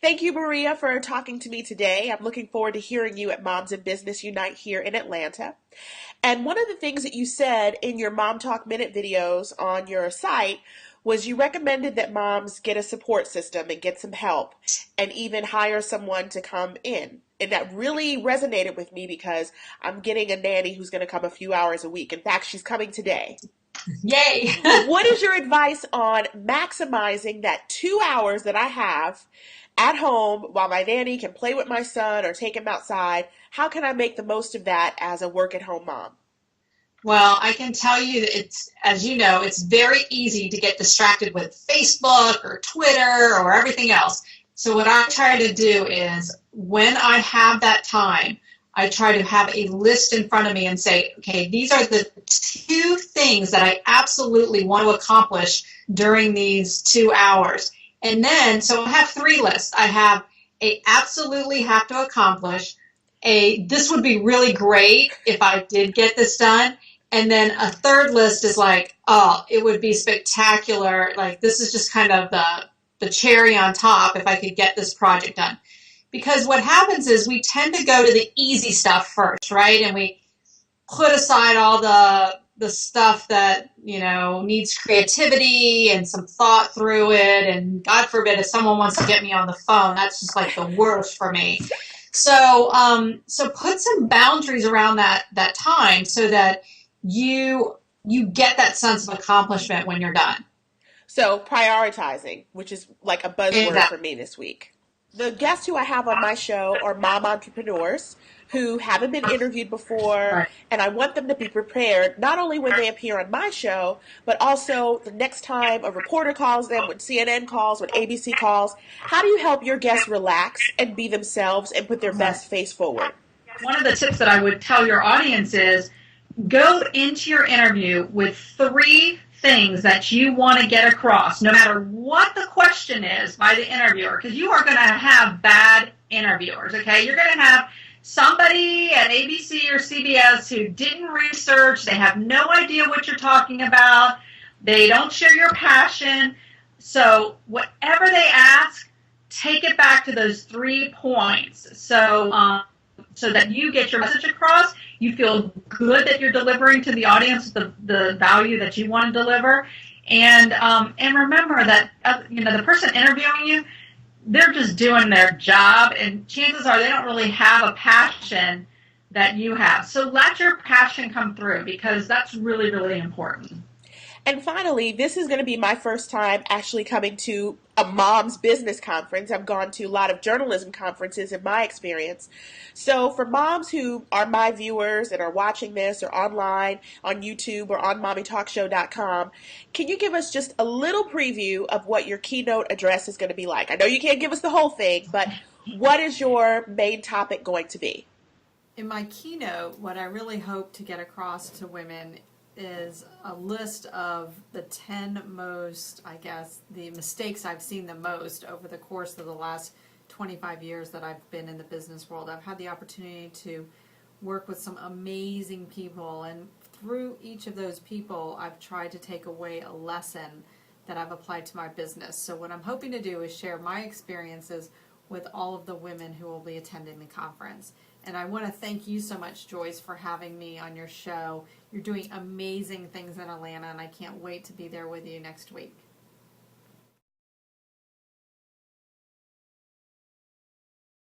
Thank you, Maria, for talking to me today. I'm looking forward to hearing you at Moms in Business Unite here in Atlanta. And one of the things that you said in your Mom Talk Minute videos on your site was you recommended that moms get a support system and get some help and even hire someone to come in. And that really resonated with me because I'm getting a nanny who's going to come a few hours a week. In fact, she's coming today. Yay! What is your advice on maximizing that 2 hours that I have at home while my nanny can play with my son or take him outside? How can I make the most of that as a work at home mom? Well, I can tell you that as you know, it's very easy to get distracted with Facebook or Twitter or everything else. So what I try to do is when I have that time, I try to have a list in front of me and say, okay, these are the two things that I absolutely want to accomplish during these 2 hours. And then, so I have three lists. I have a absolutely have to accomplish, a this would be really great if I did get this done, and then a third list is like, oh, it would be spectacular. Like this is just kind of the cherry on top if I could get this project done. Because what happens is we tend to go to the easy stuff first, right? And we put aside all the stuff that, needs creativity and some thought through it. And God forbid if someone wants to get me on the phone, that's just like the worst for me. So put some boundaries around that time so that you get that sense of accomplishment when you're done. So, prioritizing, which is like a buzzword for Exactly. me this week. The guests who I have on my show are mom entrepreneurs who haven't been interviewed before, Right. and I want them to be prepared not only when they appear on my show, but also the next time a reporter calls them, when CNN calls, when ABC calls. How do you help your guests relax and be themselves and put their Right. best face forward? One of the tips that I would tell your audience is go into your interview with three things that you want to get across, no matter what the question is by the interviewer, because you are going to have bad interviewers, okay? You're going to have somebody at ABC or CBS who didn't research, they have no idea what you're talking about, they don't share your passion. So whatever they ask, take it back to those 3 points. So that you get your message across, you feel good that you're delivering to the audience the value that you want to deliver, and remember that the person interviewing you, they're just doing their job, and chances are they don't really have a passion that you have. So let your passion come through because that's really, really important. And finally, this is going to be my first time actually coming to a mom's business conference. I've gone to a lot of journalism conferences in my experience. So for moms who are my viewers and are watching this or online on YouTube or on mommytalkshow.com, can you give us just a little preview of what your keynote address is going to be like? I know you can't give us the whole thing, but what is your main topic going to be? In my keynote, what I really hope to get across to women is a list of the 10 most, I guess, the mistakes I've seen the most over the course of the last 25 years that I've been in the business world. I've had the opportunity to work with some amazing people, and through each of those people, I've tried to take away a lesson that I've applied to my business. So what I'm hoping to do is share my experiences with all of the women who will be attending the conference. And I want to thank you so much, Joyce, for having me on your show. You're doing amazing things in Atlanta, and I can't wait to be there with you next week.